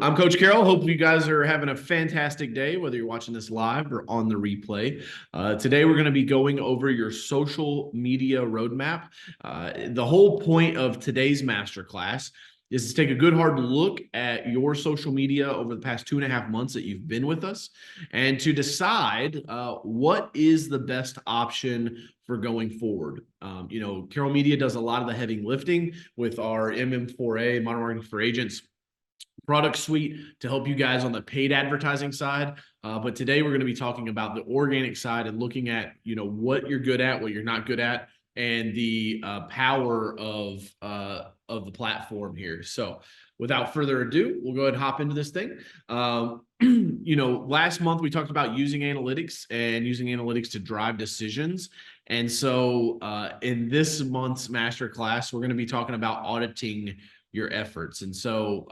I'm Coach Carroll. Hope you guys are having a fantastic day, whether you're watching this live or on the replay. Today, we're going to be going over your social media roadmap. The whole point of today's masterclass is to take a good hard look at your social media over the past 2.5 months that you've been with us and to decide what is the best option for going forward. Carroll Media does a lot of the heavy lifting with our MM4A, Modern Marketing for Agents product suite to help you guys on the paid advertising side. But today we're going to be talking about the organic side and looking at, what you're good at, what you're not good at, and the power of the platform here. So without further ado, we'll go ahead and hop into this thing. Last month we talked about using analytics to drive decisions. And so in this month's masterclass, we're going to be talking about auditing your efforts. And so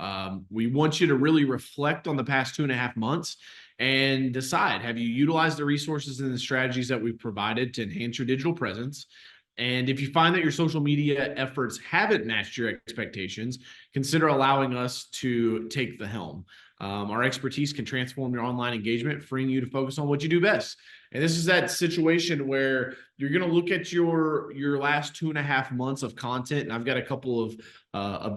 we want you to really reflect on the past 2.5 months and decide, have you utilized the resources and the strategies that we've provided to enhance your digital presence? And if you find that your social media efforts haven't matched your expectations, consider allowing us to take the helm. Our expertise can transform your online engagement, freeing you to focus on what you do best. And this is that situation where you're going to look at your last 2.5 months of content. And I've got a couple of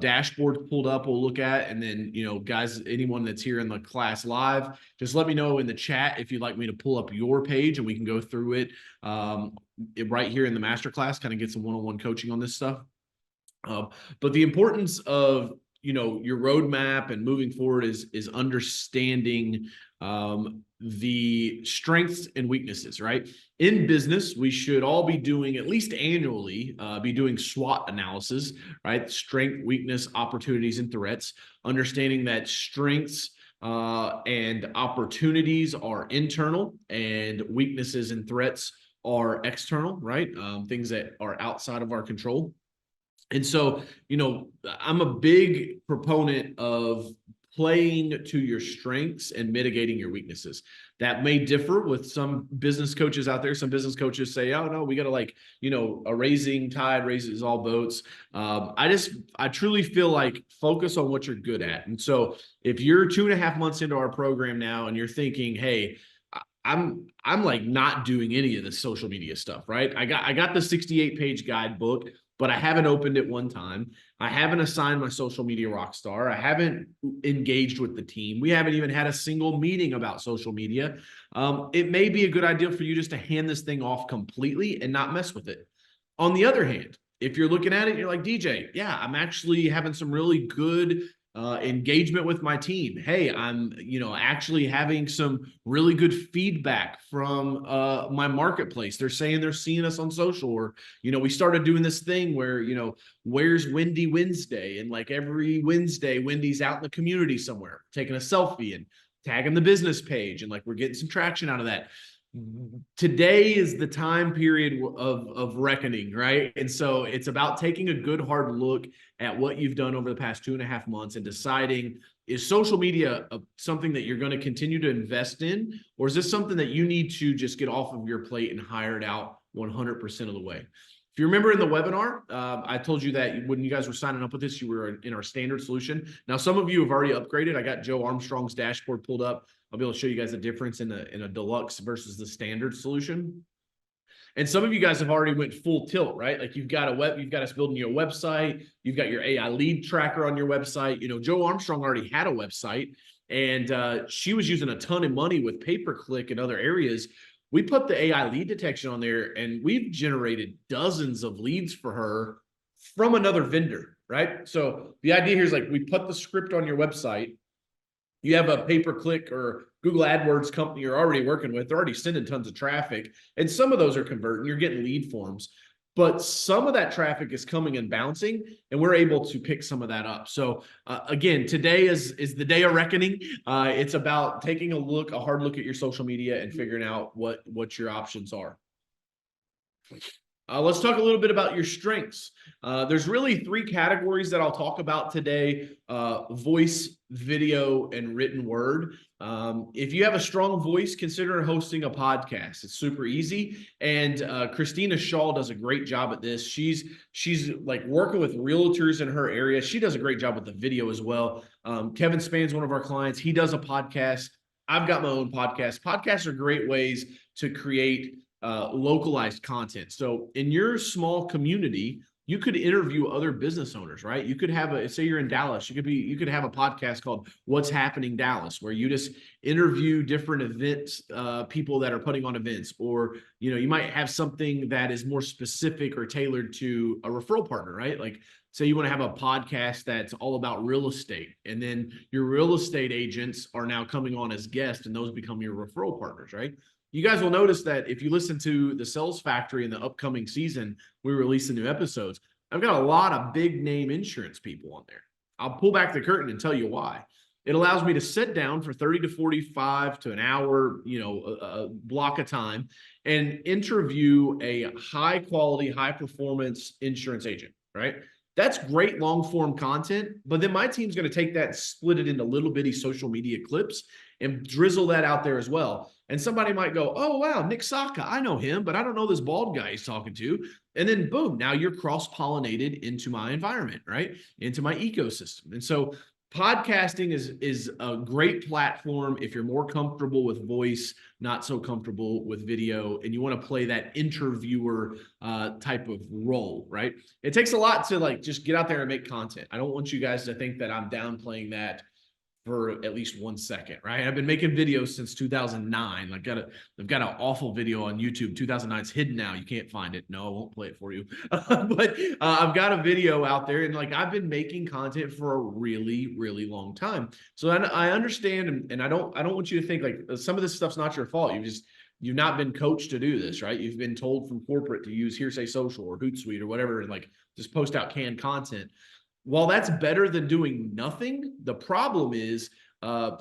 dashboards pulled up we'll look at. And then, guys, anyone that's here in the class live, just let me know in the chat if you'd like me to pull up your page and we can go through it right here in the masterclass, kind of get some one-on-one coaching on this stuff. But the importance of your roadmap and moving forward is understanding the strengths and weaknesses, right? In business, we should all be doing, at least annually, be doing SWOT analysis, right? Strength, weakness, opportunities, and threats. Understanding that strengths and opportunities are internal and weaknesses and threats are external, right? Things that are outside of our control. And so, I'm a big proponent of playing to your strengths and mitigating your weaknesses. That may differ with some business coaches out there. Some business coaches say, oh, no, we got to a raising tide raises all boats. I truly feel like focus on what you're good at. And so if you're 2.5 months into our program now and you're thinking, hey, I'm like not doing any of the social media stuff, right? I got the 68-page guidebook, but I haven't opened it one time. I haven't assigned my social media rock star. I haven't engaged with the team. We haven't even had a single meeting about social media. It may be a good idea for you just to hand this thing off completely and not mess with it. On the other hand, if you're looking at it, you're like, DJ, yeah, I'm actually having some really good engagement with my team. Hey, I'm, actually having some really good feedback from my marketplace. They're saying they're seeing us on social, or, we started doing this thing where, where's Wendy Wednesday? And like every Wednesday, Wendy's out in the community somewhere, taking a selfie and tagging the business page. And like, we're getting some traction out of that. Today is the time period of reckoning, right? And so it's about taking a good hard look at what you've done over the past 2.5 months and deciding, is social media something that you're going to continue to invest in, or is this something that you need to just get off of your plate and hire it out 100% of the way? If you remember in the webinar, I told you that when you guys were signing up with this, you were in our standard solution. Now, some of you have already upgraded. I got Joe Armstrong's dashboard pulled up. I'll be able to show you guys the difference in a deluxe versus the standard solution. And some of you guys have already went full tilt, right? Like you've got us building your website. You've got your AI lead tracker on your website. Joe Armstrong already had a website, and she was using a ton of money with pay-per-click and other areas. We put the AI lead detection on there, and we've generated dozens of leads for her from another vendor, right? So the idea here is like we put the script on your website. You have a pay-per-click or Google AdWords company you're already working with. They're already sending tons of traffic, and some of those are converting. You're getting lead forms, but some of that traffic is coming and bouncing, and we're able to pick some of that up. So again, today is the day of reckoning. It's about taking a hard look at your social media and figuring out what your options are. Let's talk a little bit about your strengths. There's really three categories that I'll talk about today: voice, video, and written word. If you have a strong voice, consider hosting a podcast. It's super easy, and Christina Shaw does a great job at this. She's like working with realtors in her area. She does a great job with the video as well. Kevin Span's one of our clients. He does a podcast. I've got my own podcast. Podcasts are great ways to create localized content. So in your small community, you could interview other business owners, right? You could have say you're in Dallas, you could have a podcast called What's Happening Dallas, where you just interview different events, people that are putting on events, or, you might have something that is more specific or tailored to a referral partner, right? Like, say you want to have a podcast that's all about real estate, and then your real estate agents are now coming on as guests, and those become your referral partners, right? You guys will notice that if you listen to the Sales Factory in the upcoming season, we release the new episodes. I've got a lot of big name insurance people on there. I'll pull back the curtain and tell you why. It allows me to sit down for 30 to 45 to an hour, a block of time, and interview a high quality, high performance insurance agent, right? That's great long form content, but then my team's going to take that and split it into little bitty social media clips and drizzle that out there as well. And somebody might go, oh, wow, Nick Saka, I know him, but I don't know this bald guy he's talking to. And then boom, now you're cross-pollinated into my environment, right? Into my ecosystem. And so podcasting is a great platform if you're more comfortable with voice, not so comfortable with video, and you want to play that interviewer type of role, right? It takes a lot to just get out there and make content. I don't want you guys to think that I'm downplaying that for at least 1 second, right? I've been making videos since 2009. I've got an awful video on YouTube. 2009 is hidden now. You can't find it. No, I won't play it for you. But I've got a video out there, and I've been making content for a really, really long time. So I understand, and I don't want you to think some of this stuff's not your fault. You've not been coached to do this, right? You've been told from corporate to use Hearsay Social or Hootsuite or whatever, and just post out canned content. While that's better than doing nothing, the problem is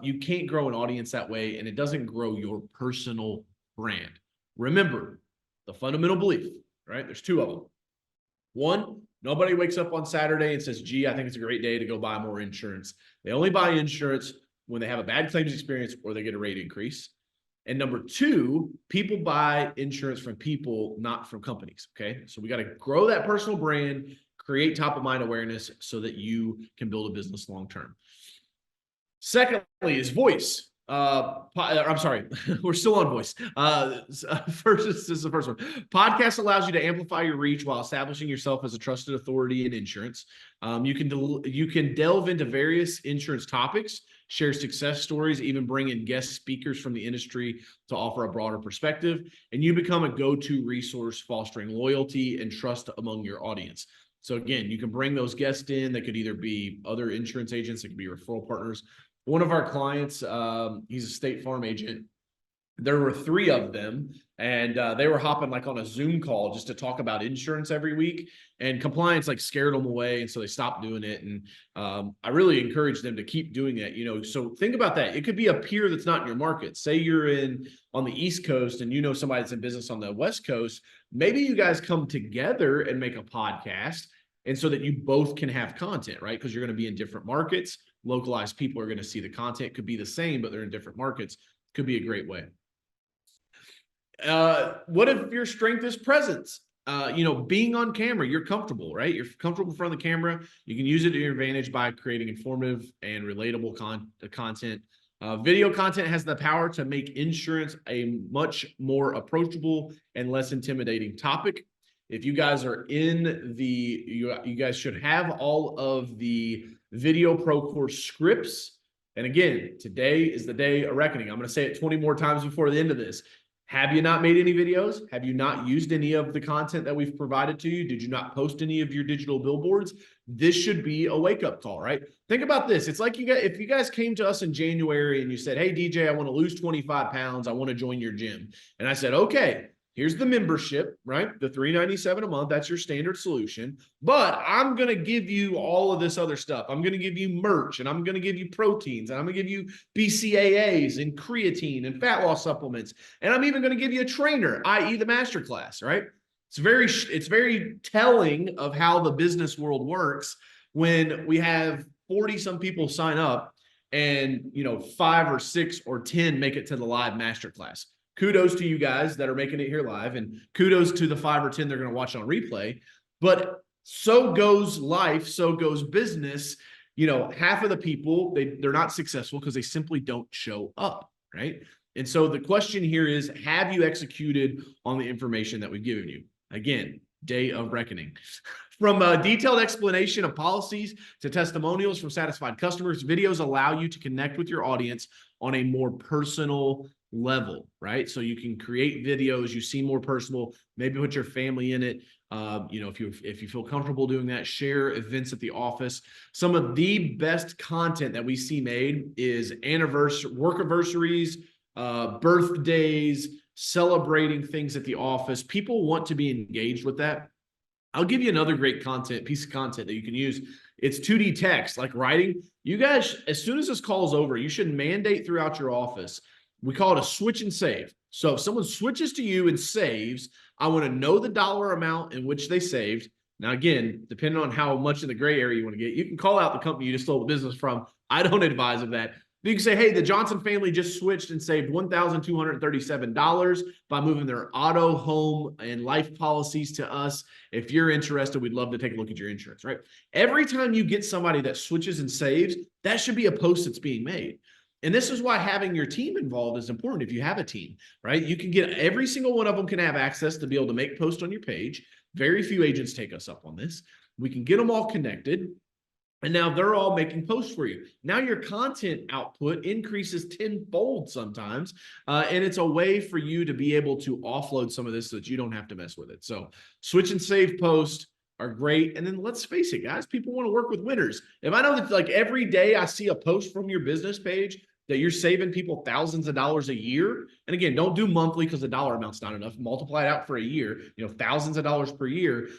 you can't grow an audience that way, and it doesn't grow your personal brand. Remember the fundamental belief, right? There's two of them. One, nobody wakes up on Saturday and says, gee, I think it's a great day to go buy more insurance. They only buy insurance when they have a bad claims experience or they get a rate increase. And number two, people buy insurance from people, not from companies, okay? So we got to grow that personal brand, create top of mind awareness so that you can build a business long term. Secondly is voice. I'm sorry, we're still on voice. First, this is the first one. Podcast allows you to amplify your reach while establishing yourself as a trusted authority in insurance. You can delve into various insurance topics, share success stories, even bring in guest speakers from the industry to offer a broader perspective, and you become a go-to resource, fostering loyalty and trust among your audience. So again, you can bring those guests in. They could either be other insurance agents, it could be referral partners. One of our clients, he's a State Farm agent. There were 3 of them, and they were hopping on a Zoom call just to talk about insurance every week, and compliance scared them away, and so they stopped doing it. And I really encourage them to keep doing that. So think about that. It could be a peer that's not in your market. Say you're on the East Coast and somebody that's in business on the West Coast. Maybe you guys come together and make a podcast, and so that you both can have content, right? Because you're going to be in different markets. Localized people are going to see the content. Could be the same, but they're in different markets. Could be a great way. What if your strength is presence? Being on camera, you're comfortable, right? You're comfortable in front of the camera. You can use it to your advantage by creating informative and relatable content. Video content has the power to make insurance a much more approachable and less intimidating topic. If you guys are you guys should have all of the Video Pro Course scripts. And again, today is the day of reckoning. I'm going to say it 20 more times before the end of this. Have you not made any videos? Have you not used any of the content that we've provided to you? Did you not post any of your digital billboards? This should be a wake-up call, right? Think about this. It's like if you guys came to us in January and you said, hey, DJ, I want to lose 25 pounds. I want to join your gym. And I said, okay, here's the membership, right? The $397 a month, that's your standard solution. But I'm going to give you all of this other stuff. I'm going to give you merch, and I'm going to give you proteins, and I'm going to give you BCAAs and creatine and fat loss supplements. And I'm even going to give you a trainer, i.e. the masterclass, right? It's very telling of how the business world works when we have 40 some people sign up and 5 or 6 or 10 make it to the live masterclass. Kudos to you guys that are making it here live, and kudos to the 5 or 10 they're going to watch on replay. But so goes life, so goes business. Half of the people, they're not successful because they simply don't show up, right? And so the question here is, have you executed on the information that we've given you? Again, day of reckoning. From a detailed explanation of policies to testimonials from satisfied customers, videos allow you to connect with your audience on a more personal level, right? So you can create videos, you seem more personal, maybe put your family in it. If you feel comfortable doing that, share events at the office. Some of the best content that we see made is work anniversaries, birthdays, celebrating things at the office. People want to be engaged with that. I'll give you another great piece of content that you can use. It's 2D text, like writing. You guys, as soon as this call is over, you should mandate throughout your office. We call it a switch and save. So if someone switches to you and saves, I want to know the dollar amount in which they saved. Now, again, depending on how much in the gray area you want to get, you can call out the company you just stole the business from. I don't advise of that. You can say, hey, the Johnson family just switched and saved $1,237 by moving their auto, home, and life policies to us. If you're interested, we'd love to take a look at your insurance, right? Every time you get somebody that switches and saves, that should be a post that's being made. And this is why having your team involved is important. If you have a team, right? You can get every single one of them can have access to be able to make posts on your page. Very few agents take us up on this. We can get them all connected. And now they're all making posts for you. Now your content output increases tenfold sometimes. And it's a way for you to be able to offload some of this so that you don't have to mess with it. So switch and save posts are great. And then let's face it, guys, people want to work with winners. If I know that like every day I see a post from your business page that you're saving people thousands of dollars a year. And again, don't do monthly because the dollar amount's not enough. Multiply it out for a year, thousands of dollars per year.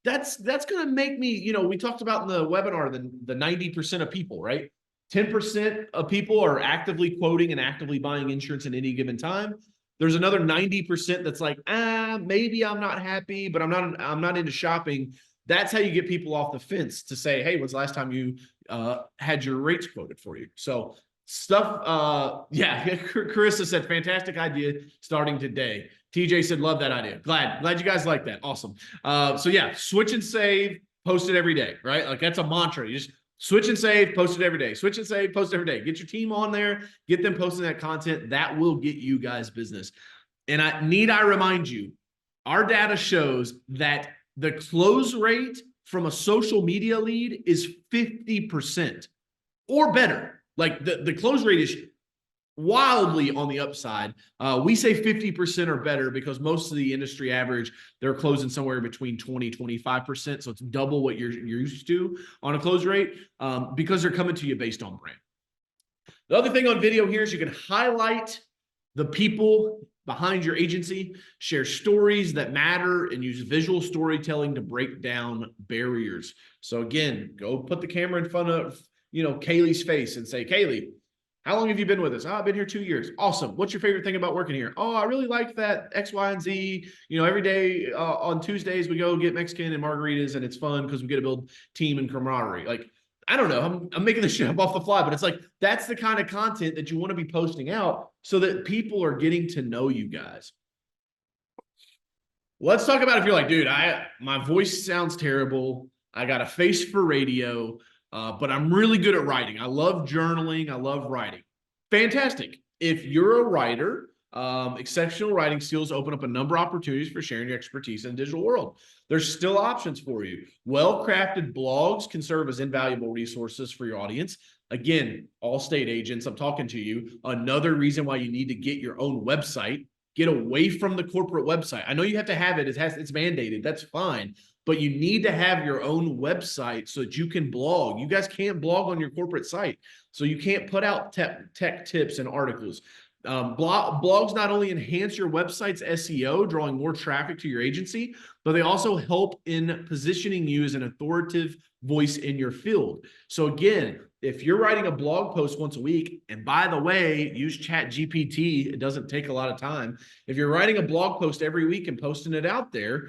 That's going to make me, we talked about in the webinar, the 90% of people, right? 10% of people are actively quoting and actively buying insurance at any given time. There's another 90% that's like, maybe I'm not happy, but I'm not into shopping. That's how you get people off the fence to say, hey, when's the last time you had your rates quoted for you? So Carissa said, fantastic idea starting today. TJ said, love that idea. Glad you guys like that. Awesome. So yeah, switch and save, post it every day, right? Like that's a mantra. You just switch and save, post it every day. Switch and save, post it every day. Get your team on there, get them posting that content. That will get you guys business. And I remind you, our data shows that the close rate from a social media lead is 50% or better. Like the close rate is wildly on the upside. We say 50% or better because most of the industry average, they're closing somewhere between 20-25%. So it's double what you're used to on a close rate because they're coming to you based on brand. The other thing on video here is you can highlight the people behind your agency, share stories that matter, and use visual storytelling to break down barriers. So again, go put the camera in front of Kaylee's face and say, Kaylee, how long have you been with us? I've been here 2 years. Awesome. What's your favorite thing about working here? I really like that X, Y, and Z. Every day on Tuesdays, we go get Mexican and margaritas, and it's fun because we get to build team and camaraderie. Like, I don't know. I'm making this shit up off the fly, but it's like, that's the kind of content that you want to be posting out so that people are getting to know you guys. Let's talk about if you're like, dude, my voice sounds terrible. I got a face for radio. But I'm really good at writing. I love journaling. I love writing. Fantastic. If you're a writer, exceptional writing skills open up a number of opportunities for sharing your expertise in the digital world. There's still options for you. Well-crafted blogs can serve as invaluable resources for your audience. Again, all state agents, I'm talking to you. Another reason why you need to get your own website. Get away from the corporate website. I know you have to have it. It's mandated. That's fine. But you need to have your own website so that you can blog. You guys can't blog on your corporate site. So you can't put out tech tips and articles. Blogs not only enhance your website's SEO, drawing more traffic to your agency, but they also help in positioning you as an authoritative voice in your field. So again, if you're writing a blog post once a week, and by the way, use Chat GPT, it doesn't take a lot of time. If you're writing a blog post every week and posting it out there,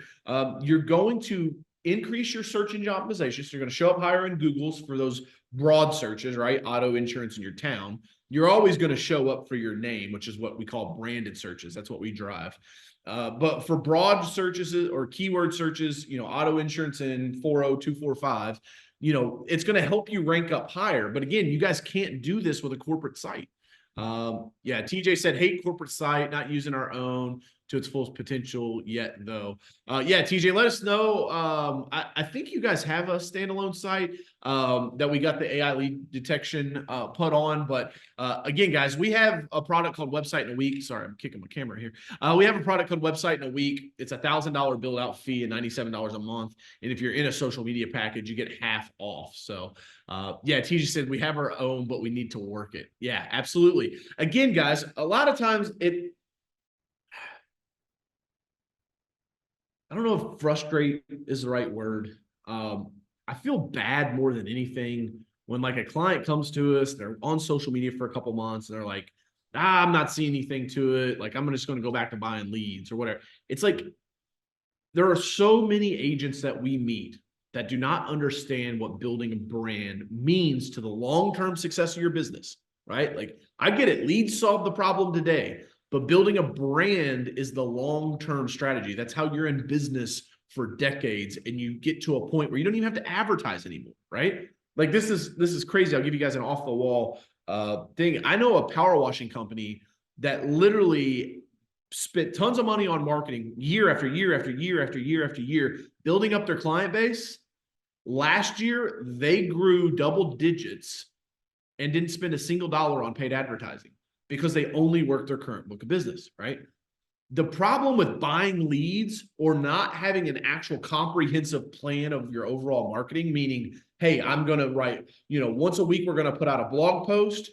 you're going to increase your search engine optimization. So you're going to show up higher in Google's for those broad searches, right? Auto insurance in your town. You're always going to show up for your name, which is what we call branded searches. That's what we drive. But for broad searches or keyword searches, auto insurance in 40245, it's going to help you rank up higher. But again, you guys can't do this with a corporate site. Yeah, TJ said, hate corporate site, not using our own to its full potential yet, though. Yeah, TJ, let us know. I think you guys have a standalone site that we got the AI lead detection put on. But again, guys, we have a product called Website in a Week. Sorry, I'm kicking my camera here. We have a product called Website in a Week. It's $1,000 build out fee and $97 a month. And if you're in a social media package, you get half off. So yeah, TJ said we have our own, but we need to work it. Yeah, absolutely. Again, guys, a lot of times I don't know if frustrate is the right word. I feel bad more than anything when like a client comes to us, they're on social media for a couple months and they're like, I'm not seeing anything to it. Like, I'm just going to go back to buying leads or whatever. It's like, there are so many agents that we meet that do not understand what building a brand means to the long-term success of your business, right? Like, I get it. Leads solve the problem today, but building a brand is the long-term strategy. That's how you're in business for decades, and you get to a point where you don't even have to advertise anymore, right? Like, this is crazy. I'll give you guys an off-the-wall thing. I know a power washing company that literally spent tons of money on marketing year after year after year after year after year, building up their client base. Last year, they grew double digits and didn't spend a single dollar on paid advertising because they only worked their current book of business, right? The problem with buying leads or not having an actual comprehensive plan of your overall marketing, meaning, hey, I'm going to write, once a week, we're going to put out a blog post.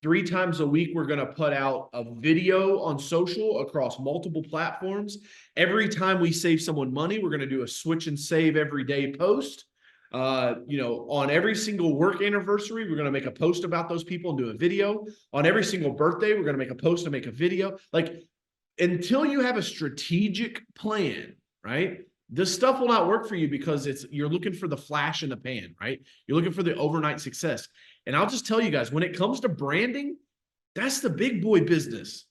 3 times a week, we're going to put out a video on social across multiple platforms. Every time we save someone money, we're going to do a switch and save every day post. On every single work anniversary, we're going to make a post about those people and do a video. On every single birthday, we're going to make a post and make a video. Like, until you have a strategic plan, right? This stuff will not work for you because you're looking for the flash in the pan, right? You're looking for the overnight success. And I'll just tell you guys, when it comes to branding, that's the big boy business,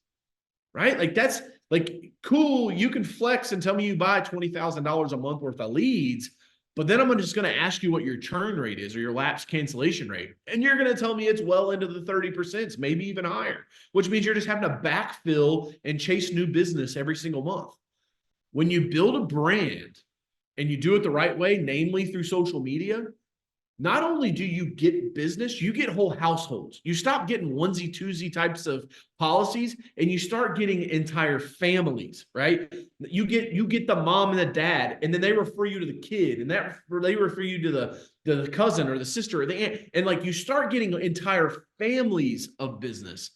right? Like, that's like, cool. You can flex and tell me you buy $20,000 a month worth of leads, but then I'm just going to ask you what your churn rate is or your lapse cancellation rate. And you're going to tell me it's well into the 30%, maybe even higher, which means you're just having to backfill and chase new business every single month. When you build a brand and you do it the right way, namely through social media, not only do you get business, you get whole households. You stop getting onesie twosie types of policies and you start getting entire families, right? You get the mom and the dad, and then they refer you to the kid, and they refer you to the cousin or the sister or the aunt, and like, you start getting entire families of business.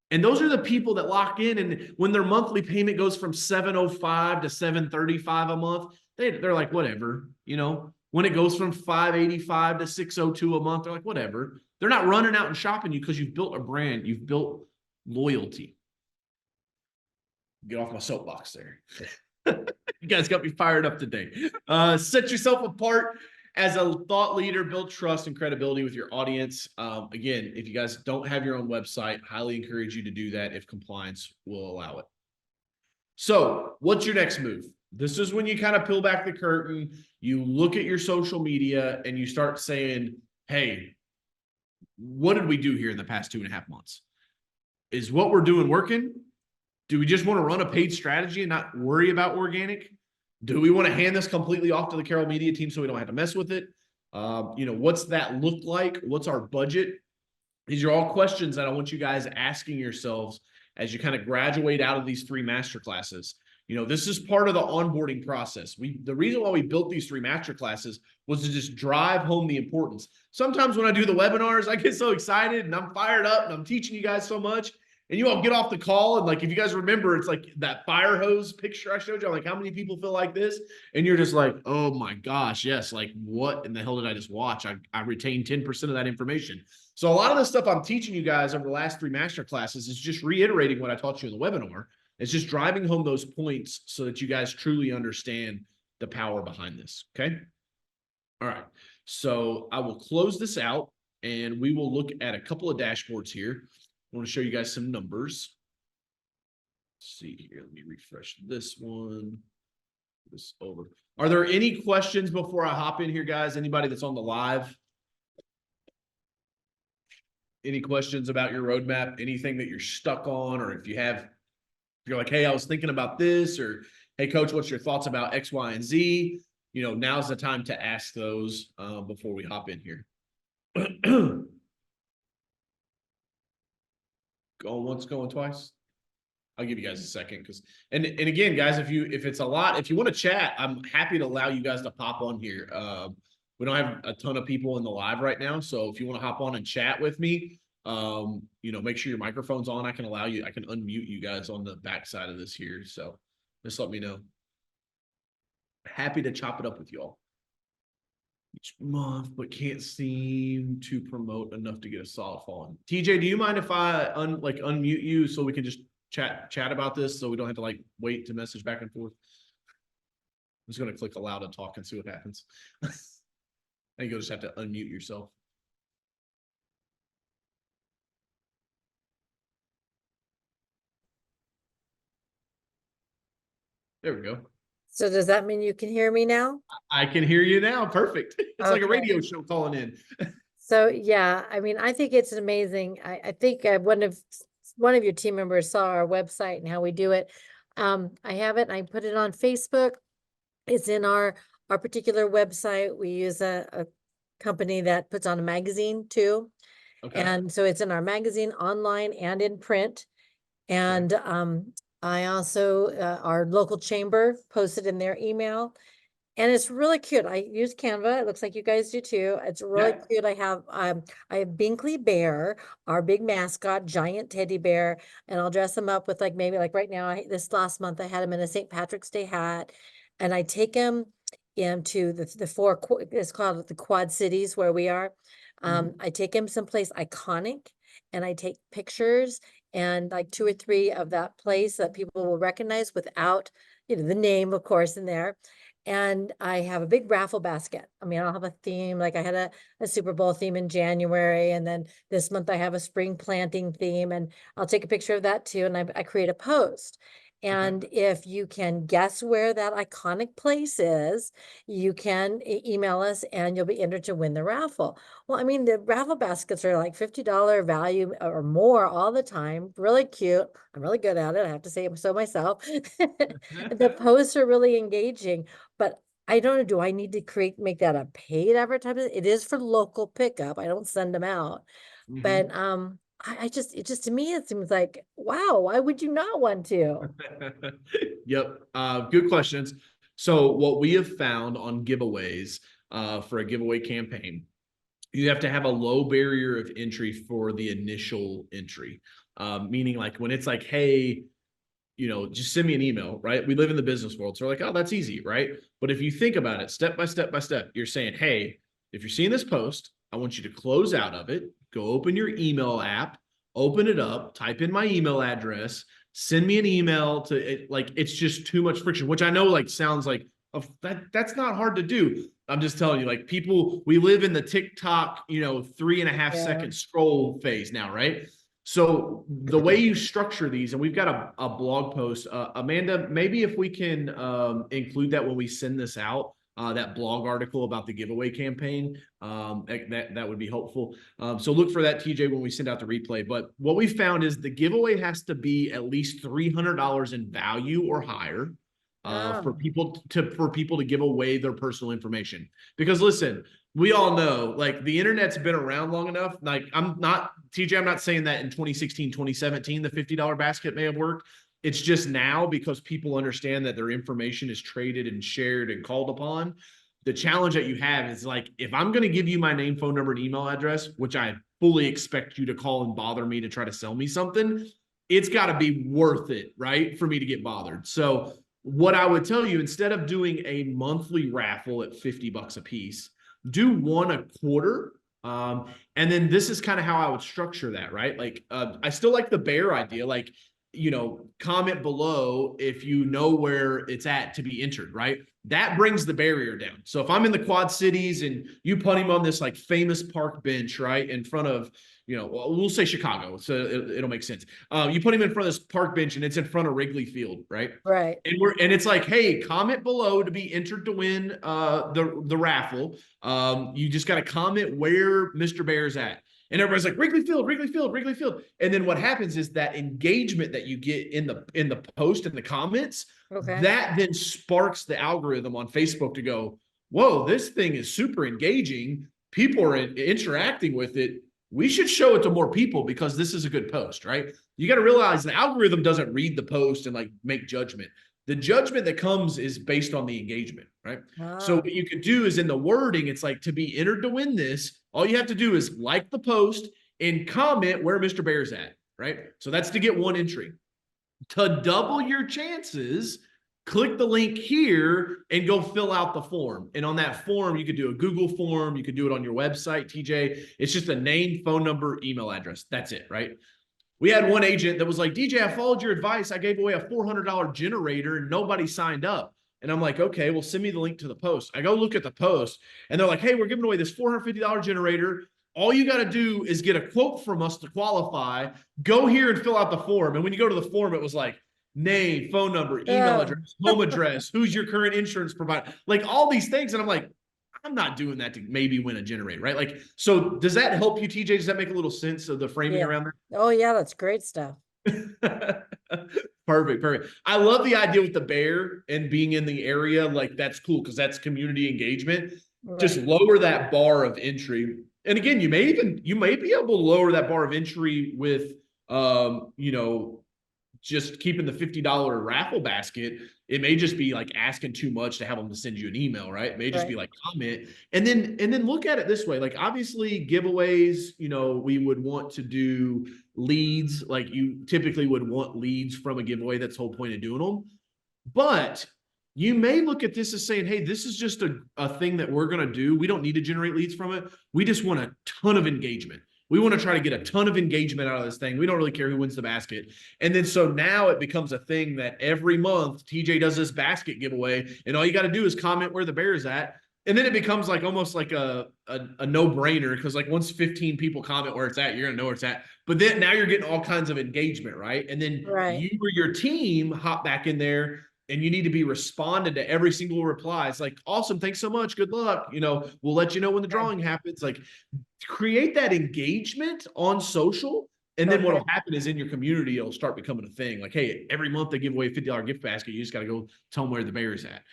And those are the people that lock in, and when their monthly payment goes from $705 to $735 a month, they're like, whatever, When it goes from $585 to $602 a month, they're like, whatever. They're not running out and shopping you because you've built a brand. You've built loyalty. Get off my soapbox there. You guys got me fired up today. Set yourself apart as a thought leader, build trust and credibility with your audience. Again, if you guys don't have your own website, highly encourage you to do that if compliance will allow it. So what's your next move? This is when you kind of peel back the curtain, you look at your social media and you start saying, hey, what did we do here in the past 2.5 months? Is what we're doing working? Do we just want to run a paid strategy and not worry about organic? Do we want to hand this completely off to the Carroll Media team so we don't have to mess with it? What's that look like? What's our budget? These are all questions that I want you guys asking yourselves as you kind of graduate out of these 3 masterclasses. This is part of the onboarding process. The reason why we built these 3 masterclasses was to just drive home the importance. Sometimes when I do the webinars, I get so excited and I'm fired up and I'm teaching you guys so much. And you all get off the call, and like, if you guys remember, it's like that fire hose picture I showed you. I'm like, how many people feel like this? And you're just like, oh my gosh, yes. Like, what in the hell did I just watch? I retained 10% of that information. So a lot of the stuff I'm teaching you guys over the last 3 master classes is just reiterating what I taught you in the webinar. It's just driving home those points so that you guys truly understand the power behind this. Okay. All right. So I will close this out and we will look at a couple of dashboards here. I want to show you guys some numbers. Let's see here. Let me refresh this one. This over. Are there any questions before I hop in here, guys? Anybody that's on the live? Any questions about your roadmap? Anything that you're stuck on? Or if you're like, hey, I was thinking about this, or hey, coach, what's your thoughts about X, Y, and Z? Now's the time to ask those before we hop in here. Going once, going twice. I'll give you guys a second because, and again, guys, if it's a lot, if you want to chat, I'm happy to allow you guys to pop on here. We don't have a ton of people in the live right now, so if you want to hop on and chat with me, make sure your microphone's on. I can unmute you guys on the backside of this here. So just let me know. Happy to chop it up with y'all each month, but can't seem to promote enough to get a solid following. TJ, do you mind if I unmute you so we can just chat about this so we don't have to wait to message back and forth? I'm just going to click allow to talk and see what happens. I think you'll just have to unmute yourself. There we go. So does that mean you can hear me now? I can hear you now. Perfect. It's like a radio show calling in. So yeah, I mean, I think it's amazing. I think one of your team members saw our website and how we do it. I have it. I put it on Facebook. It's in our particular website. We use a company that puts on a magazine too. Okay. And so it's in our magazine, online and in print. And I also, our local chamber posted in their email, and it's really cute. I use Canva. It looks like you guys do too. It's really cute. I have Binkley Bear, our big mascot, giant teddy bear, and I'll dress him up with maybe right now, this last month, I had him in a St. Patrick's Day hat, and I take him into the four, it's called the Quad Cities where we are. I take him someplace iconic, and I take pictures and 2 or 3 of that place that people will recognize without, the name, of course, in there. And I have a big raffle basket. I mean, I'll have a theme, I had a Super Bowl theme in January, and then this month I have a spring planting theme, and I'll take a picture of that too, and I create a post. And if you can guess where that iconic place is, you can email us and you'll be entered to win the raffle. Well, I mean, the raffle baskets are $50 value or more all the time. Really cute. I'm really good at it. I have to say so myself. The posts are really engaging, but I don't know, do I need to make that a paid advertisement? It is for local pickup. I don't send them out. But it just to me, it seems like, wow, why would you not want to? Yep. Good questions. So what we have found on giveaways for a giveaway campaign, you have to have a low barrier of entry for the initial entry. Meaning when it's hey, just send me an email, right? We live in the business world. So we're oh, that's easy, right? But if you think about it, step by step by step, you're saying, hey, if you're seeing this post, I want you to close out of it, go open your email app, open it up, type in my email address, send me an email to it. It's just too much friction, which I know sounds that's not hard to do. I'm just telling you, people, we live in the TikTok, 3.5 second scroll phase now, right? So the way you structure these, and we've got a blog post, Amanda, maybe if we can include that when we send this out, that blog article about the giveaway campaign, that would be helpful. So look for that, TJ, when we send out the replay. But what we found is the giveaway has to be at least $300 in value or higher. For people to give away their personal information. Because listen, we all know the internet's been around long enough. I'm not saying that in 2016, 2017, the $50 basket may have worked. It's just now because people understand that their information is traded and shared and called upon. The challenge that you have is if I'm going to give you my name, phone number, and email address, which I fully expect you to call and bother me to try to sell me something, it's got to be worth it, right, for me to get bothered. So what I would tell you, instead of doing a monthly raffle at $50 a piece, do one a quarter. And then this is kind of how I would structure that, right? Like, I still like the bear idea. Like, comment below if you know where it's at to be entered, right? That brings the barrier down. So if I'm in the Quad Cities and you put him on this like famous park bench, right, in front of, well, we'll say Chicago, so it'll make sense. You put him in front of this park bench and it's in front of Wrigley Field, right? Right. And it's like, hey, comment below to be entered to win the raffle. You just got to comment where Mr. Bear's at. And everybody's like, Wrigley Field, Wrigley Field, Wrigley Field. And then what happens is that engagement that you get in the post and the comments, Okay. that then sparks the algorithm on Facebook to go, whoa, this thing is super engaging. People are interacting with it. We should show it to more people because this is a good post, right? You got to realize the algorithm doesn't read the post and like make judgment. The judgment that comes is based on the engagement, right? So Ah, what you could do is in the wording, it's like, to be entered to win this, all you have to do is like the post and comment where Mr. Bear's at, right? So that's to get one entry. To double your chances, click the link here and go fill out the form. And on that form, you could do a Google form. You could do it on your website, TJ. It's just a name, phone number, email address. That's it, right? We had one agent that was like, DJ, I followed your advice. I gave away a $400 generator and nobody signed up. And I'm like, okay, well, send me the link to the post. I go look at the post and they're like, hey, we're giving away this $450 generator. All you got to do is get a quote from us to qualify. Go here and fill out the form. And when you go to the form, it was like name, phone number, email yeah. address, home address, who's your current insurance provider, like all these things. And I'm like, I'm not doing that to maybe win a generator, right? Like, so does that help you, TJ? Does that make a little sense of the framing Yeah. around Oh, yeah, that's great stuff. that? Perfect, perfect. I love the idea with the bear and being in the area. Like, that's cool because that's community engagement. Just Right. lower that bar of entry. And again, you may be able to lower that bar of entry with just keeping the $50 raffle basket. It may just be like asking too much to have them to send you an email, right? It may just be Right. like comment. And then look at it this way. Like, obviously giveaways, we would want to do leads. Like, you typically would want leads from a giveaway. That's the whole point of doing them. But you may look at this as saying, hey, this is just a thing that we're going to do. We don't need to generate leads from it. We just want a ton of engagement. We want to try to get a ton of engagement out of this thing. We don't really care who wins the basket. And then so now it becomes a thing that every month TJ does this basket giveaway, and all you got to do is comment where the bear is at. And then it becomes like almost like a no-brainer, because like once 15 people comment where it's at, you're gonna know where it's at. But then now you're getting all kinds of engagement, right? And then Right. you or your team hop back in there and you need to be responded to every single reply. It's like, awesome, thanks so much, good luck. We'll let you know when the Okay. drawing happens. Like, create that engagement on social. And then Okay. what'll happen is in your community, it'll start becoming a thing. Like, hey, every month they give away a $50 gift basket. You just got to go tell them where the bear is at.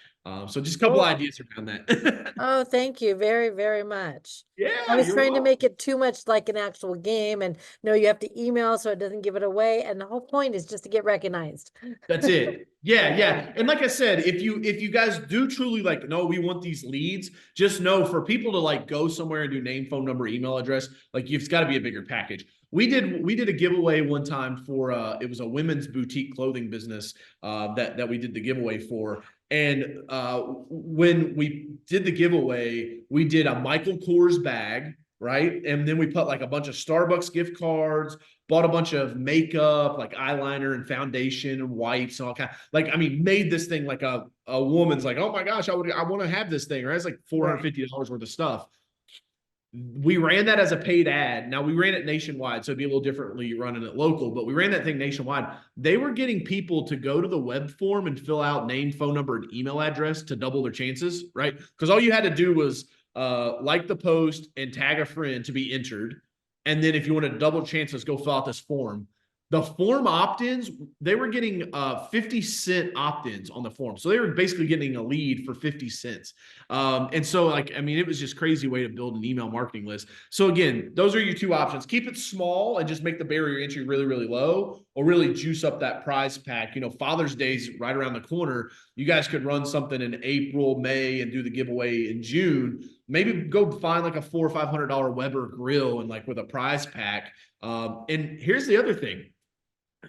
So just a couple Cool. ideas around that. Oh, thank you very, very much. I Yeah, was you're trying to welcome. make it too much like an actual game, and no, you have to email so it doesn't give it away. And the whole point is just to get recognized. That's it. Yeah, yeah. And like I said, if you guys do truly like, no, we want these leads, just know for people to like go somewhere and do name, phone number, email address, like it's got to be a bigger package. We did a giveaway one time for it was a women's boutique clothing business that we did the giveaway for. And when we did the giveaway, we did a Michael Kors bag, right? And then we put like a bunch of Starbucks gift cards, bought a bunch of makeup, like eyeliner and foundation and wipes and all kind. Like, I mean, made this thing like a woman's like, oh my gosh, I want to have this thing, right? It's like Right. $450 worth of stuff. We ran that as a paid ad. Now we ran it nationwide, so it'd be a little differently running it local, but we ran that thing nationwide. They were getting people to go to the web form and fill out name, phone number, and email address to double their chances, right? Because all you had to do was like the post and tag a friend to be entered. And then if you want to double chances, go fill out this form. The form opt-ins, they were getting 50-cent opt-ins on the form. So they were basically getting a lead for 50 cents. And so, like, I mean, it was just crazy way to build an email marketing list. So again, those are your two options. Keep it small and just make the barrier entry really, really low, or really juice up that prize pack. Father's Day's right around the corner. You guys could run something in April, May, and do the giveaway in June. Maybe go find like a $400 or $500 Weber grill and like with a prize pack. And here's the other thing.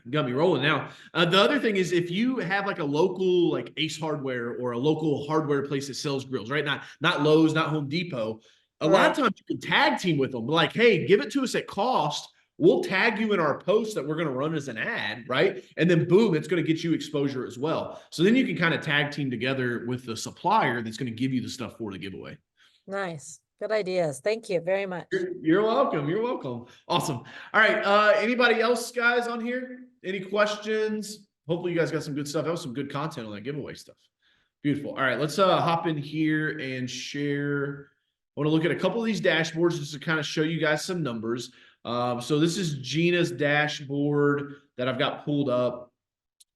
Got me rolling now. The other thing is if you have like a local like Ace Hardware or a local hardware place that sells grills, right? Not Lowe's, not Home Depot. A lot of Right. times you can tag team with them. Like, hey, give it to us at cost. We'll tag you in our post that we're going to run as an ad, right? And then boom, it's going to get you exposure as well. So then you can kind of tag team together with the supplier that's going to give you the stuff for the giveaway. Nice. Good ideas. Thank you very much. You're welcome. You're welcome. Awesome. All right. Anybody else, guys, on here? Any questions? Hopefully, you guys got some good stuff. That was some good content on that giveaway stuff. Beautiful. All right, let's hop in here and share. I want to look at a couple of these dashboards just to kind of show you guys some numbers. So this is Gina's dashboard that I've got pulled up.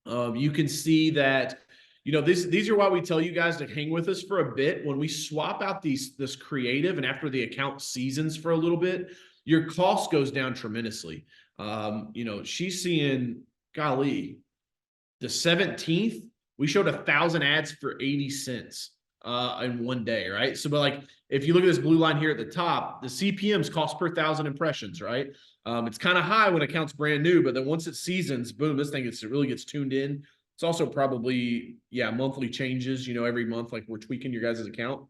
You can see that, you know, these are why we tell you guys to hang with us for a bit. When we swap out this creative and after the account seasons for a little bit, your cost goes down tremendously. You know, she's seeing, golly, the 17th, we showed 1,000 ads for 80 cents in one day, right? So, but like, if you look at this blue line here at the top, the CPMs cost per 1,000 impressions, right? It's kind of high when account's brand new, but then once it seasons, boom, this thing it really gets tuned in. It's also probably, yeah, monthly changes, you know, every month, like we're tweaking your guys' account.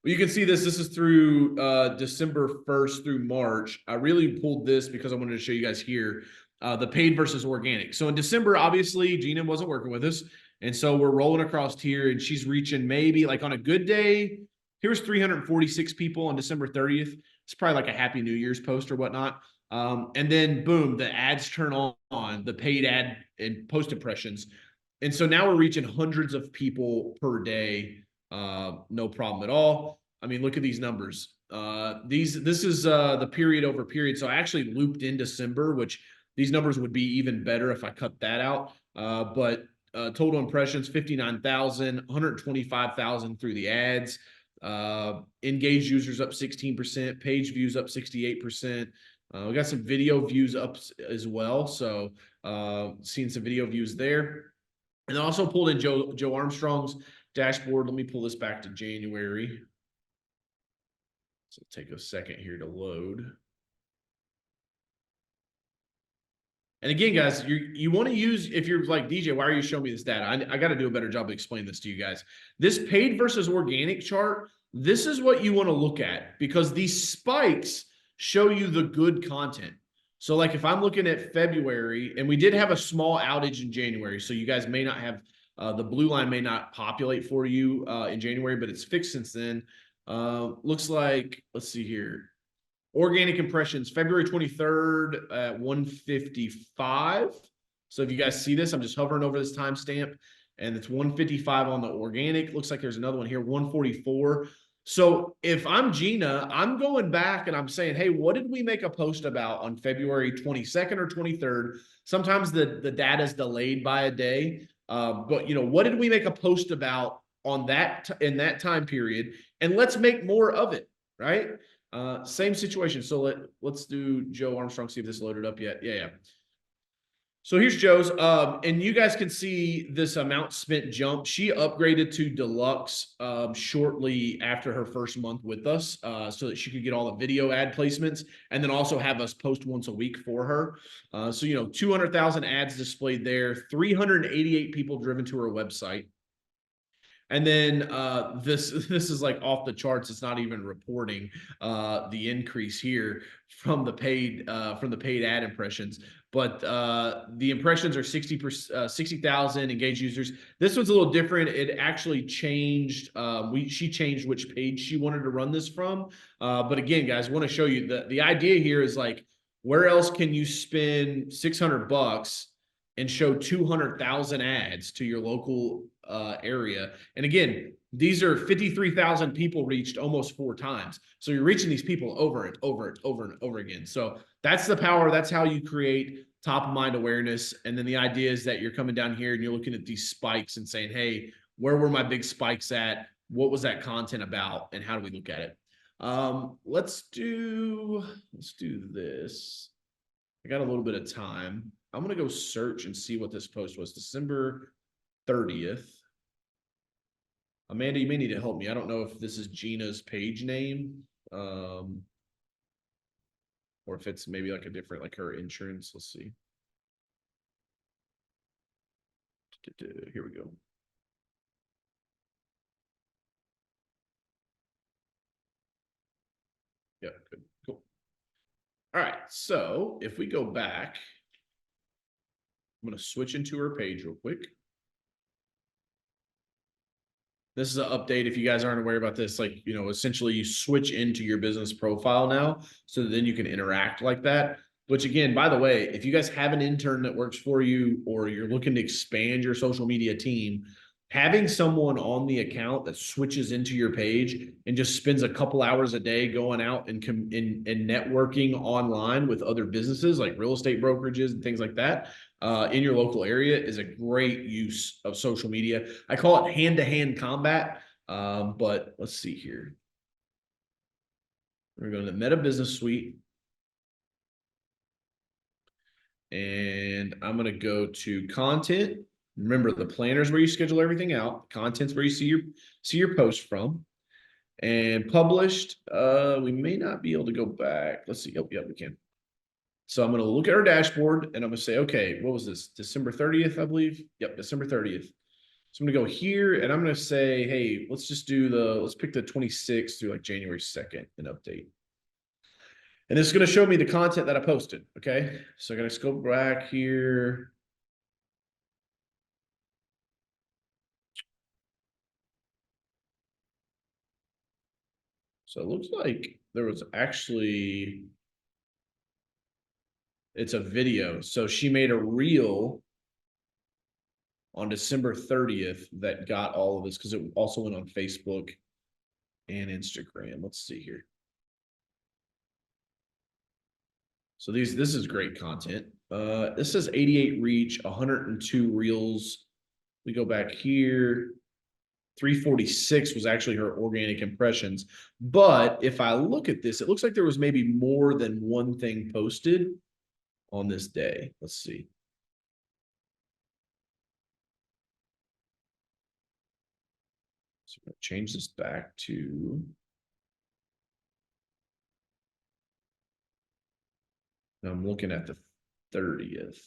But you can see this is through December 1st through March. I really pulled this because I wanted to show you guys here the paid versus organic. So in December, obviously, Gina wasn't working with us. And so we're rolling across here and she's reaching maybe like on a good day. Here's 346 people on December 30th. It's probably like a Happy New Year's post or whatnot. And then boom, the ads turn on the paid ad and post impressions. And so now we're reaching hundreds of people per day. No problem at all. I mean, look at these numbers. This is the period over period. So I actually looped in December, which these numbers would be even better if I cut that out. But total impressions 59,000, 125,000 through the ads. Engaged users up 16%, page views up 68%. We got some video views up as well. So seeing some video views there. And also pulled in Joe Armstrong's dashboard. Let me pull this back to January. So take a second here to load. And again, guys, you want to use, if you're like, DJ, why are you showing me this data? I got to do a better job of explaining this to you guys. This paid versus organic chart, this is what you want to look at because these spikes show you the good content. So like if I'm looking at February, and we did have a small outage in January, so you guys may not have, the blue line may not populate for you in January, but it's fixed since then. Looks like, let's see here. Organic impressions, February 23rd at 155. So if you guys see this, I'm just hovering over this timestamp and it's 155 on the organic. Looks like there's another one here, 144. So if I'm Gina, I'm going back and I'm saying, hey, what did we make a post about on February 22nd or 23rd? Sometimes the data is delayed by a day. But you know, what did we make a post about on that in that time period? And let's make more of it, right? Same situation. So let's do Joe Armstrong, see if this loaded up yet. Yeah. So here's Joe's. And you guys can see this amount spent jump. She upgraded to deluxe shortly after her first month with us so that she could get all the video ad placements and then also have us post once a week for her. So, you know, 200,000 ads displayed there, 388 people driven to her website. And then this is like off the charts. It's not even reporting the increase here from the paid ad impressions. But the impressions are 60,000 engaged users. This one's a little different. It actually changed. She changed which page she wanted to run this from. But again, guys, I want to show you the idea here is like, where else can you spend $600 and show 200,000 ads to your local area? And again, these are 53,000 people reached almost 4 times. So you're reaching these people over and over and over and over again. So that's the power. That's how you create top of mind awareness. And then the idea is that you're coming down here and you're looking at these spikes and saying, hey, where were my big spikes at? What was that content about? And how do we look at it? Let's do this. I got a little bit of time. I'm going to go search and see what this post was. December 30th. Amanda, you may need to help me. I don't know if this is Gina's page name. Or if it's maybe like a different, like her insurance. Let's see. Here we go. Yeah, good, cool. All right, so if we go back, I'm going to switch into her page real quick. This is an update. If you guys aren't aware about this, like, you know, essentially you switch into your business profile now, so that then you can interact like that. Which again, by the way, if you guys have an intern that works for you, or you're looking to expand your social media team, having someone on the account that switches into your page and just spends a couple hours a day going out and networking online with other businesses like real estate brokerages and things like that in your local area is a great use of social media. I call it hand-to-hand combat, but let's see here. We're going to Meta Business Suite. And I'm going to go to content. Remember, the planner is where you schedule everything out. Content's where you see your post from. And published, we may not be able to go back. Let's see. Oh, yeah, we can. So I'm going to look at our dashboard and I'm going to say, okay, what was this? December 30th, I believe. Yep, December 30th. So I'm going to go here and I'm going to say, hey, let's pick the 26th through like January 2nd and update. And it's going to show me the content that I posted. Okay. So I'm going to go back here. So it looks like there was actually, it's a video. So she made a reel on December 30th that got all of this, because it also went on Facebook and Instagram. Let's see here. So this is great content. This says 88 reach, 102 reels. We go back here. 346 was actually her organic impressions. But if I look at this, it looks like there was maybe more than one thing posted on this day. Let's see. So I'm going to change this back to. I'm looking at the 30th.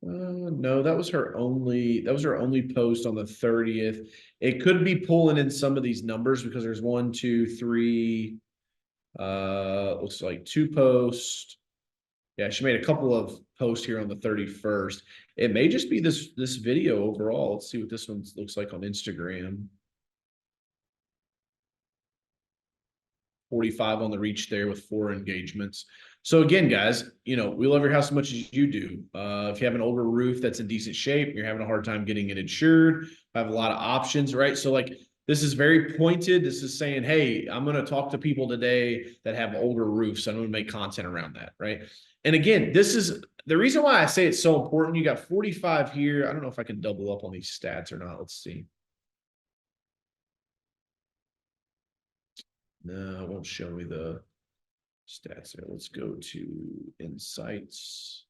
No, that was her only post on the 30th. It could be pulling in some of these numbers because there's 1, 2, 3. Looks like 2 posts. Yeah, she made a couple of posts here on the 31st. It may just be this video overall. Let's see what this one looks like on Instagram. 45 on the reach there with 4 engagements. So again, guys, you know, we love your house as much as you do. If you have an older roof that's in decent shape, you're having a hard time getting it insured, I have a lot of options, right? So like, this is very pointed. This is saying, hey, I'm going to talk to people today that have older roofs. I'm going to make content around that, right? And again, this is the reason why I say it's so important. You got 45 here. I don't know if I can double up on these stats or not. Let's see. No, it won't show me the stats there. Let's go to insights.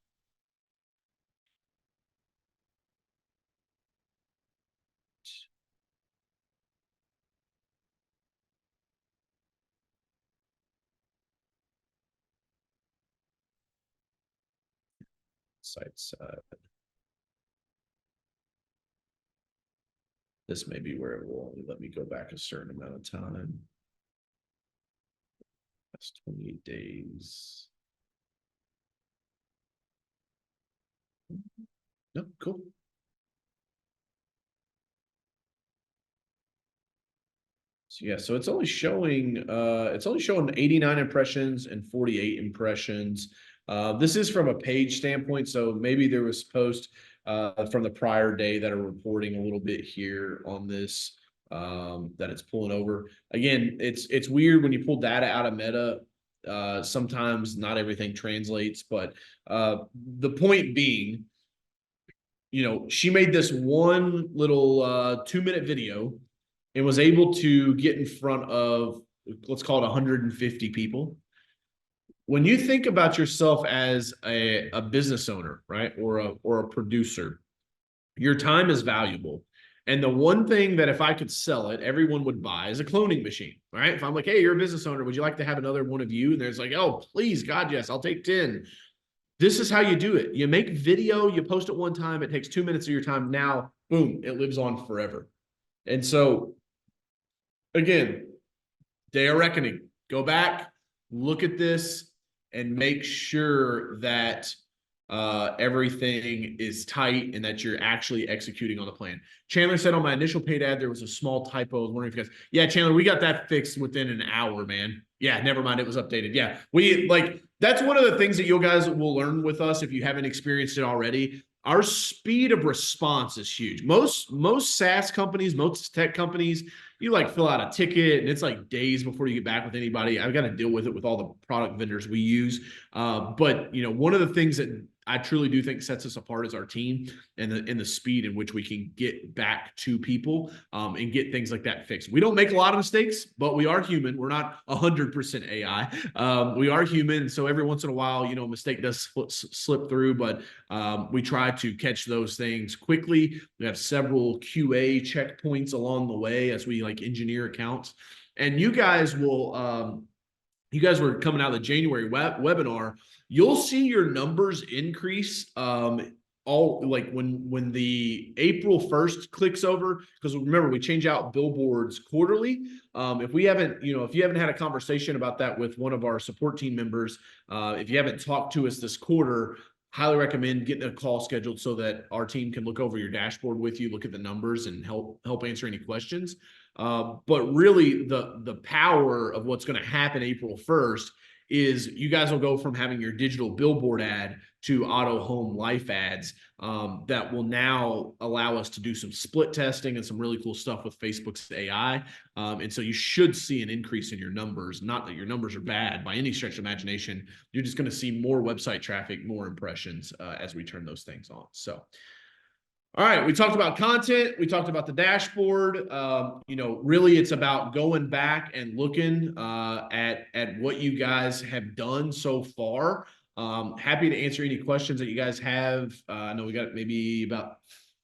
Site side. This may be where it will only let me go back a certain amount of time. That's 28 days. No, cool. So yeah, so it's only showing 89 impressions and 48 impressions. This is from a page standpoint, so maybe there was post from the prior day that are reporting a little bit here on this that it's pulling over. Again, it's weird when you pull data out of Meta. Sometimes not everything translates, but the point being, you know, she made this one little 2-minute video and was able to get in front of, let's call it 150 people. When you think about yourself as a business owner, right, or a producer, your time is valuable. And the one thing that if I could sell it, everyone would buy is a cloning machine, right? If I'm like, hey, you're a business owner, would you like to have another one of you? And there's like, oh, please, God, yes, I'll take 10. this is how you do it. You make video, you post it one time, it takes 2 minutes of your time. Now, boom, it lives on forever. And so, again, day of reckoning. Go back, look at this, and make sure that everything is tight and that you're actually executing on the plan. Chandler said on my initial paid ad, there was a small typo. I was wondering if you guys, yeah, Chandler, we got that fixed within an hour, man. Yeah, never mind. It was updated. Yeah, that's one of the things that you guys will learn with us if you haven't experienced it already. Our speed of response is huge. Most SaaS companies, most tech companies, you fill out a ticket and it's like days before you get back with anybody. I've got to deal with it with all the product vendors we use. But one of the things that I truly do think sets us apart as our team and the speed in which we can get back to people and get things like that fixed. We don't make a lot of mistakes, but we are human. We're not 100% AI. We are human. So every once in a while, a mistake does slip through, but we try to catch those things quickly. We have several QA checkpoints along the way as we engineer accounts. And you guys were coming out of the January webinar. You'll see your numbers increase when the April 1st clicks over, because remember, we change out billboards quarterly. If you haven't had a conversation about that with one of our support team members, if you haven't talked to us this quarter, highly recommend getting a call scheduled so that our team can look over your dashboard with you, look at the numbers, and help answer any questions. But really, the power of what's going to happen April 1st is you guys will go from having your digital billboard ad to auto home life ads that will now allow us to do some split testing and some really cool stuff with Facebook's AI. And so you should see an increase in your numbers. Not that your numbers are bad by any stretch of imagination. You're just going to see more website traffic, more impressions as we turn those things on. So, all right, we talked about content. We talked about the dashboard. Really it's about going back and looking at what you guys have done so far. Happy to answer any questions that you guys have. I know we got maybe about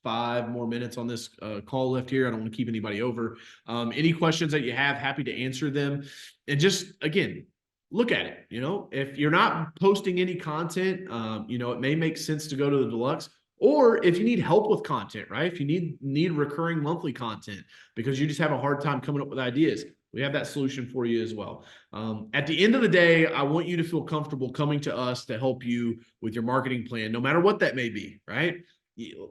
5 more minutes on this call left here. I don't want to keep anybody over. Any questions that you have, happy to answer them. And just, again, look at it. If you're not posting any content, it may make sense to go to the deluxe. Or if you need help with content, right? If you need recurring monthly content because you just have a hard time coming up with ideas, we have that solution for you as well. At the end of the day, I want you to feel comfortable coming to us to help you with your marketing plan, no matter what that may be, right?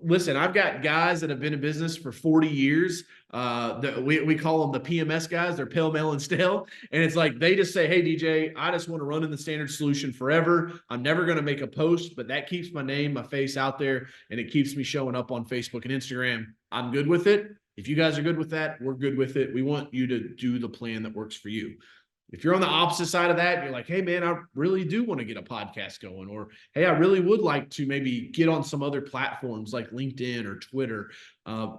Listen, I've got guys that have been in business for 40 years. We call them the PMS guys. They're pale, male, and stale. And it's like they just say, hey, DJ, I just want to run in the standard solution forever. I'm never going to make a post, but that keeps my name, my face out there, and it keeps me showing up on Facebook and Instagram. I'm good with it. If you guys are good with that, we're good with it. We want you to do the plan that works for you. If you're on the opposite side of that, you're like, hey, man, I really do want to get a podcast going. Or, hey, I really would like to maybe get on some other platforms like LinkedIn or Twitter.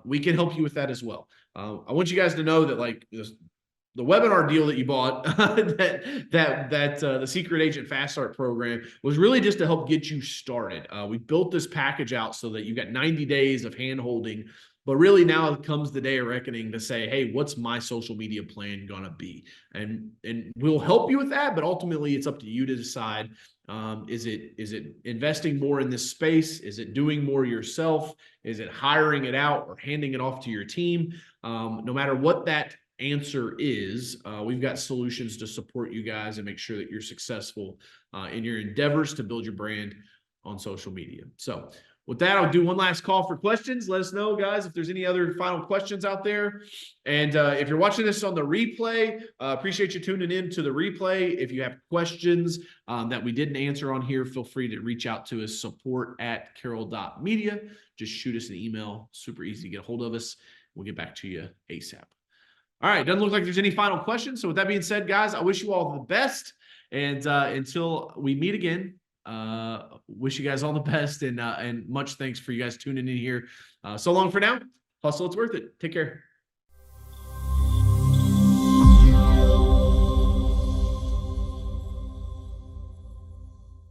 We can help you with that as well. I want you guys to know that the webinar deal that you bought, the Secret Agent Fast Start program was really just to help get you started. We built this package out so that you've got 90 days of hand-holding. But really now comes the day of reckoning to say, hey, what's my social media plan going to be? And we'll help you with that, but ultimately it's up to you to decide. Is it investing more in this space? Is it doing more yourself? Is it hiring it out or handing it off to your team? No matter what that answer is, we've got solutions to support you guys and make sure that you're successful in your endeavors to build your brand on social media. So with that, I'll do one last call for questions. Let us know, guys, if there's any other final questions out there. And if you're watching this on the replay, appreciate you tuning in to the replay. If you have questions that we didn't answer on here, feel free to reach out to us, support@carroll.media. Just shoot us an email. Super easy to get a hold of us. We'll get back to you ASAP. All right, doesn't look like there's any final questions. So with that being said, guys, I wish you all the best. And until we meet again, wish you guys all the best and much thanks for you guys tuning in here. So long for now. Hustle, it's worth it. Take care.